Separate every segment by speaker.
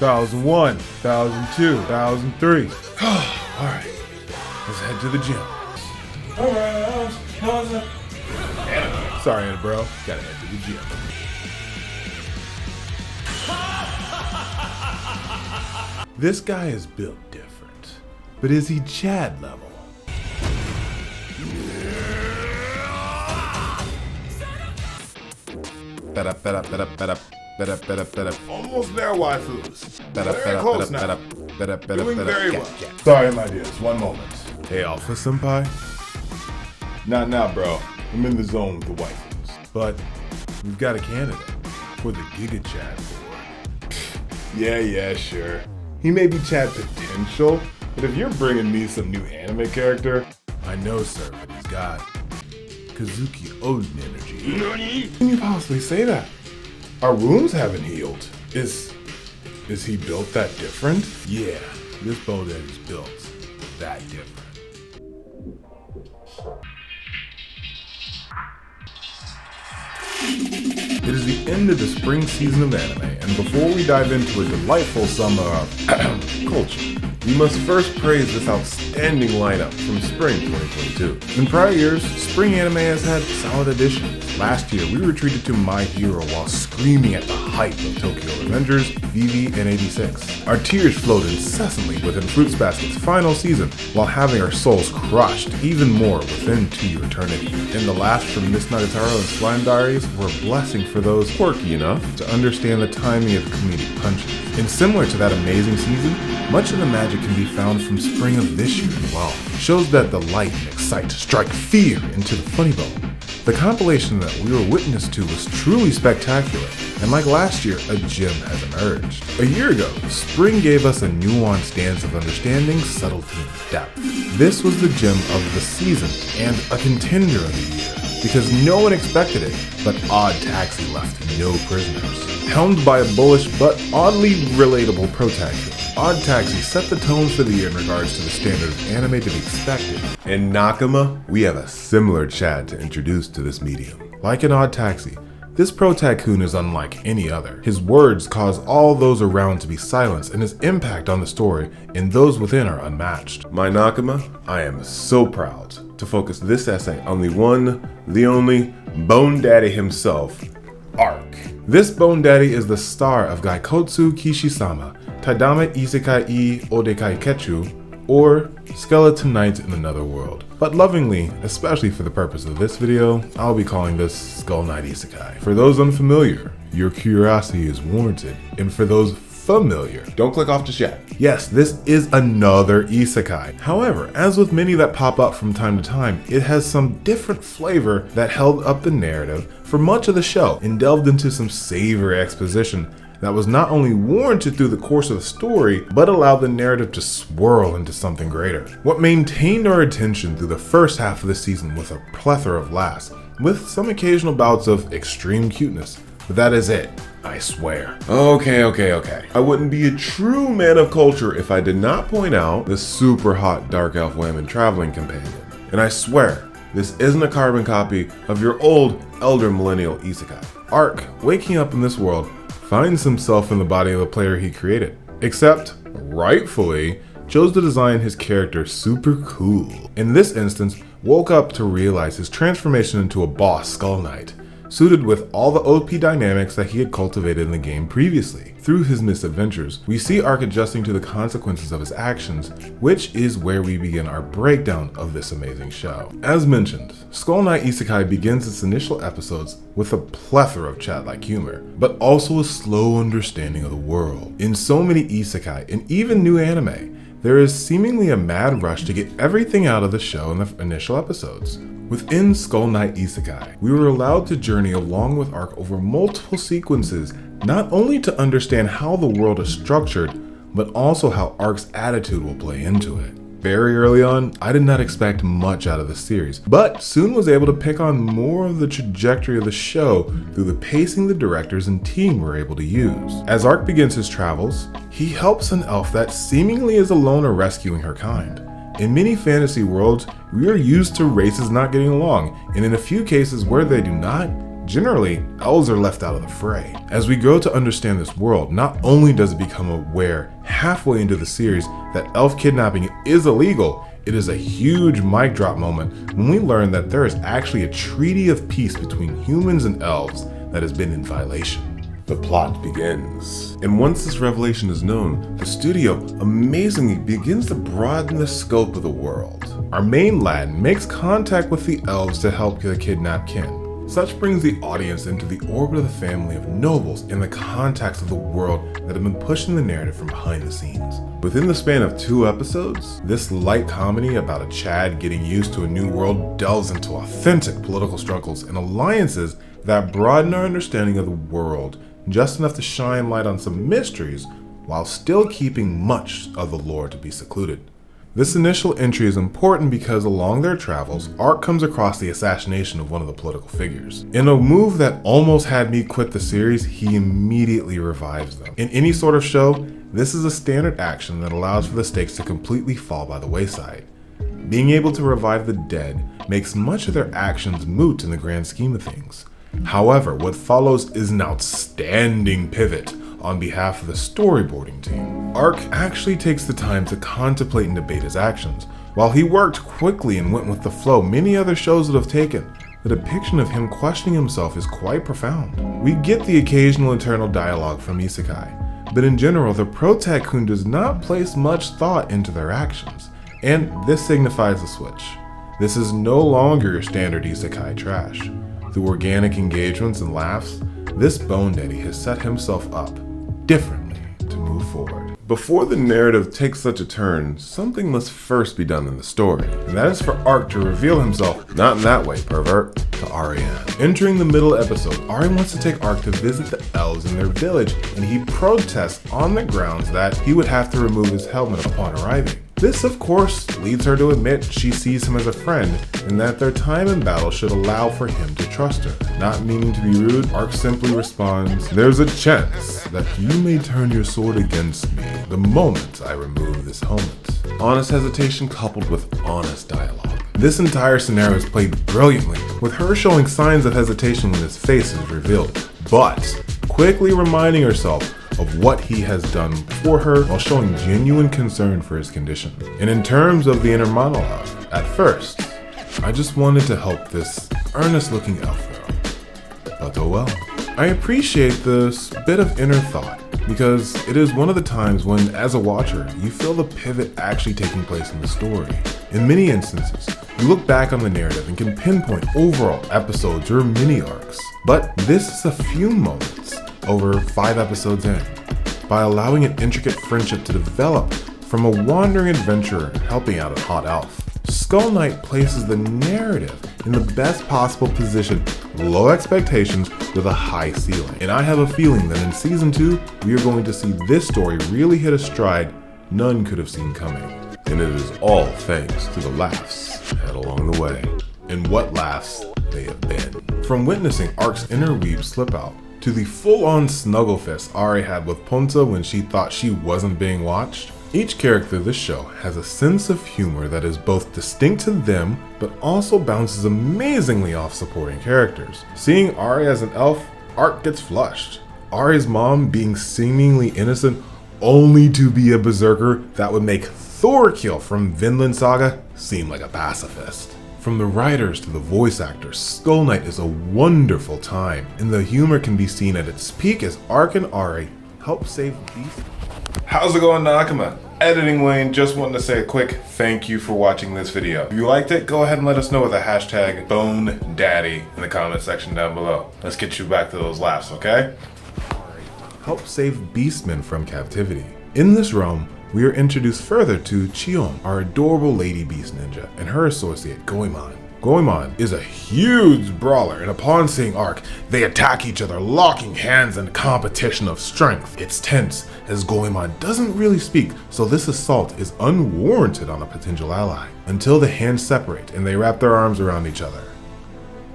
Speaker 1: 1001, 1002, 1003. Alright, let's head to the gym. Sorry, Anna, bro. Gotta head to the gym. This guy is built different, but is he Chad level? Almost there, waifus. Very close now. Doing very well. Sorry, my dears. One moment. Hey, Alpha Senpai? Not now, bro. I'm in the zone with the waifus. But we've got a candidate for the Giga Chad Award. Yeah, sure. He may be Chad potential, but if you're bringing me some new anime character, I know, sir, but he's got Kazuki Odin energy. Nani? How can you possibly say that? Our wounds haven't healed. Is he built that different? Yeah, this Boden is built that different. It is the end of the spring season of anime, and before we dive into a delightful summer of culture, we must first praise this outstanding lineup from spring 2022. In prior years, spring anime has had solid additions. Last year, we were treated to My Hero while screaming at the hype of Tokyo Revengers, Vivi, and 86. Our tears flowed incessantly within Fruits Basket's final season, while having our souls crushed even more within To Your Eternity. And the last from Miss Nagatoro and Slime Diaries were a blessing for those quirky enough to understand the timing of comedic punches. And similar to that amazing season, much of the magic can be found from spring of this year as well. Shows that the light and excite strike fear into the funny bone. The compilation that we were witness to was truly spectacular, and like last year, a gem has emerged. A year ago, spring gave us a nuanced dance of understanding, subtlety, and depth. This was the gem of the season, and a contender of the year, because no one expected it, but Odd Taxi left no prisoners. Helmed by a bullish but oddly relatable protagonist, Odd Taxi set the tone for the year in regards to the standard of anime to be expected. In Nakama, we have a similar Chad to introduce to this medium. Like in Odd Taxi, this pro-tycoon is unlike any other. His words cause all those around to be silenced, and his impact on the story and those within are unmatched. My Nakama, I am so proud to focus this essay on the one, the only, Bone Daddy himself, Arc. This Bone Daddy is the star of Gaikotsu Kishi-sama, Taidame Isekai I Odekai Ketchu, or Skeleton Knight in Another World. But lovingly, especially for the purpose of this video, I'll be calling this Skull Knight Isekai. For those unfamiliar, your curiosity is warranted, and for those familiar, don't click off just yet. Yes, this is another isekai. However, as with many that pop up from time to time, it has some different flavor that held up the narrative for much of the show and delved into some savory exposition that was not only warranted through the course of the story, but allowed the narrative to swirl into something greater. What maintained our attention through the first half of the season with a plethora of laughs, with some occasional bouts of extreme cuteness, but that is it. I swear. Okay. I wouldn't be a true man of culture if I did not point out the super hot dark elf women traveling companion. And I swear, this isn't a carbon copy of your old elder millennial isekai. Arc, waking up in this world, finds himself in the body of the player he created. Except, rightfully, chose to design his character super cool. In this instance, woke up to realize his transformation into a boss Skull Knight, suited with all the OP dynamics that he had cultivated in the game previously. Through his misadventures, we see Arc adjusting to the consequences of his actions, which is where we begin our breakdown of this amazing show. As mentioned, Skull Knight Isekai begins its initial episodes with a plethora of chat-like humor, but also a slow understanding of the world. In so many isekai, and even new anime, there is seemingly a mad rush to get everything out of the show in the initial episodes. Within Skull Knight Isekai, we were allowed to journey along with Arc over multiple sequences, not only to understand how the world is structured, but also how Arc's attitude will play into it. Very early on, I did not expect much out of the series, but soon was able to pick on more of the trajectory of the show through the pacing the directors and team were able to use. As Arc begins his travels, he helps an elf that seemingly is alone or rescuing her kind. In many fantasy worlds, we are used to races not getting along, and in a few cases where they do not, generally, elves are left out of the fray. As we grow to understand this world, not only does it become aware halfway into the series that elf kidnapping is illegal, it is a huge mic drop moment when we learn that there is actually a treaty of peace between humans and elves that has been in violation. The plot begins. And once this revelation is known, the studio amazingly begins to broaden the scope of the world. Our main lad makes contact with the elves to help the kidnapped kin. Such brings the audience into the orbit of the family of nobles in the context of the world that have been pushing the narrative from behind the scenes. Within the span of 2 episodes, this light comedy about a Chad getting used to a new world delves into authentic political struggles and alliances that broaden our understanding of the world just enough to shine light on some mysteries while still keeping much of the lore to be secluded. This initial entry is important because along their travels, Ark comes across the assassination of one of the political figures. In a move that almost had me quit the series, he immediately revives them. In any sort of show, this is a standard action that allows for the stakes to completely fall by the wayside. Being able to revive the dead makes much of their actions moot in the grand scheme of things. However, what follows is an outstanding pivot on behalf of the storyboarding team. Ark actually takes the time to contemplate and debate his actions. While he worked quickly and went with the flow many other shows would have taken, the depiction of him questioning himself is quite profound. We get the occasional internal dialogue from isekai, but in general, the protagoon does not place much thought into their actions, and this signifies a switch. This is no longer your standard isekai trash. Through organic engagements and laughs, this Bone Daddy has set himself up differently to move forward. Before the narrative takes such a turn, something must first be done in the story, and that is for Ark to reveal himself, not in that way, pervert, to Ariane. Entering the middle episode, Ari wants to take Ark to visit the elves in their village, and he protests on the grounds that he would have to remove his helmet upon arriving. This, of course, leads her to admit she sees him as a friend and that their time in battle should allow for him to trust her. Not meaning to be rude, Ark simply responds, "There's a chance that you may turn your sword against me the moment I remove this helmet." Honest hesitation coupled with honest dialogue. This entire scenario is played brilliantly, with her showing signs of hesitation when his face is revealed, but quickly reminding herself of what he has done for her while showing genuine concern for his condition. And in terms of the inner monologue, at first, I just wanted to help this earnest-looking elf girl. But oh well. I appreciate this bit of inner thought because it is one of the times when, as a watcher, you feel the pivot actually taking place in the story. In many instances, you look back on the narrative and can pinpoint overall episodes or mini arcs. But this is a few moments over 5 episodes in, by allowing an intricate friendship to develop from a wandering adventurer helping out a hot elf. Skull Knight places the narrative in the best possible position, low expectations with a high ceiling. And I have a feeling that in season 2, we are going to see this story really hit a stride none could have seen coming. And it is all thanks to the laughs had along the way. And what laughs they have been. From witnessing Ark's inner weeb slip out, to the full-on snuggle fest Ari had with Ponta when she thought she wasn't being watched, each character of this show has a sense of humor that is both distinct to them, but also bounces amazingly off supporting characters. Seeing Ari as an elf, Ark gets flushed. Ari's mom being seemingly innocent only to be a berserker that would make Thorkill from Vinland Saga seem like a pacifist. From the writers to the voice actors, Skull Knight is a wonderful time, and the humor can be seen at its peak as Ark and Ari help save Beast. How's it going, Nakama? Editing Wayne, just wanted to say a quick thank you for watching this video. If you liked it, go ahead and let us know with the hashtag BoneDaddy in the comment section down below. Let's get you back to those laughs, okay? Help save Beastmen from captivity. In this realm, we are introduced further to Chion, our adorable lady beast ninja, and her associate, Goemon. Goemon is a huge brawler, and upon seeing Ark, they attack each other, locking hands in a competition of strength. It's tense, as Goemon doesn't really speak, so this assault is unwarranted on a potential ally, until the hands separate and they wrap their arms around each other.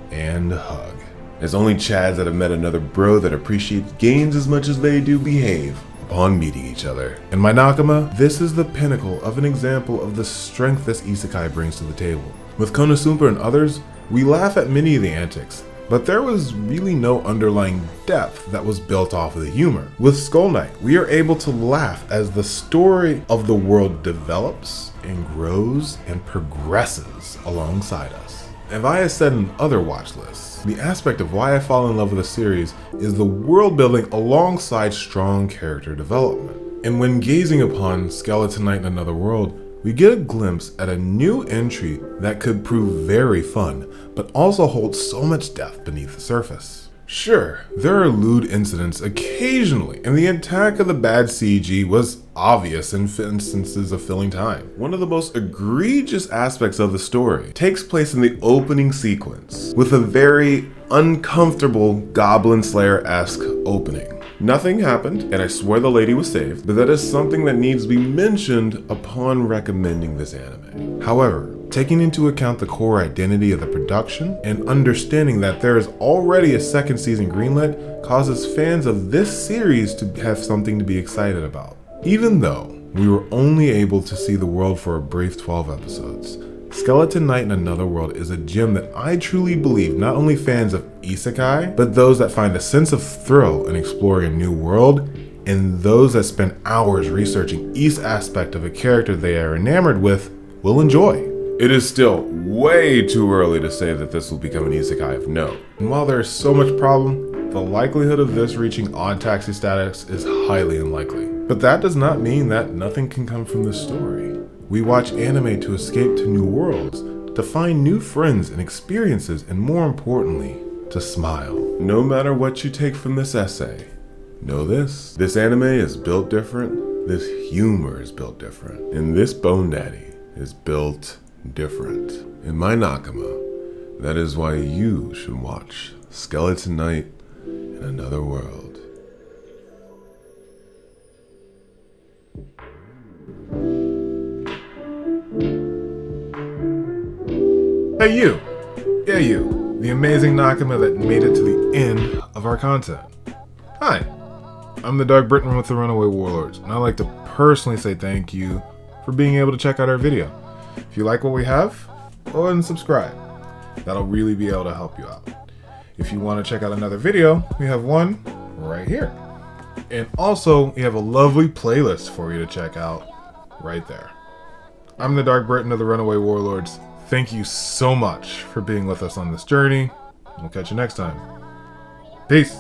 Speaker 1: And hug. There's only Chads that have met another bro that appreciates gains as much as they do behave upon meeting each other. In my Nakama, this is the pinnacle of an example of the strength this isekai brings to the table. With Konosuba and others, we laugh at many of the antics, but there was really no underlying depth that was built off of the humor. With Skull Knight, we are able to laugh as the story of the world develops and grows and progresses alongside us. As I have said in other watch lists, the aspect of why I fall in love with a series is the world building alongside strong character development. And when gazing upon Skeleton Knight in Another World, we get a glimpse at a new entry that could prove very fun, but also holds so much depth beneath the surface. Sure, there are lewd incidents occasionally, and the attack of the bad CG was obvious in instances of filling time. One of the most egregious aspects of the story takes place in the opening sequence, with a very uncomfortable Goblin Slayer-esque opening. Nothing happened, and I swear the lady was saved, but that is something that needs to be mentioned upon recommending this anime. However, taking into account the core identity of the production and understanding that there is already a second season greenlit causes fans of this series to have something to be excited about. Even though we were only able to see the world for a brief 12 episodes, Skeleton Knight in Another World is a gem that I truly believe not only fans of isekai, but those that find a sense of thrill in exploring a new world, and those that spend hours researching each aspect of a character they are enamored with will enjoy. It is still way too early to say that this will become an isekai of note, and while there is so much problem, the likelihood of this reaching odd taxi status is highly unlikely. But that does not mean that nothing can come from this story. We watch anime to escape to new worlds, to find new friends and experiences, and more importantly, to smile. No matter what you take from this essay, know this anime is built different, this humor is built different, and this Bone Daddy is built different. In my Nakama, that is why you should watch Skeleton Knight in Another World. Hey you! Yeah you, the amazing Nakama that made it to the end of our content. Hi, I'm the Dark Briton with the Runaway Warlords, and I'd like to personally say thank you for being able to check out our video. If you like what we have, go ahead and subscribe. That'll really be able to help you out. If you want to check out another video, we have one right here. And also, we have a lovely playlist for you to check out right there. I'm the Dark Briton of the Runaway Warlords. Thank you so much for being with us on this journey. We'll catch you next time. Peace.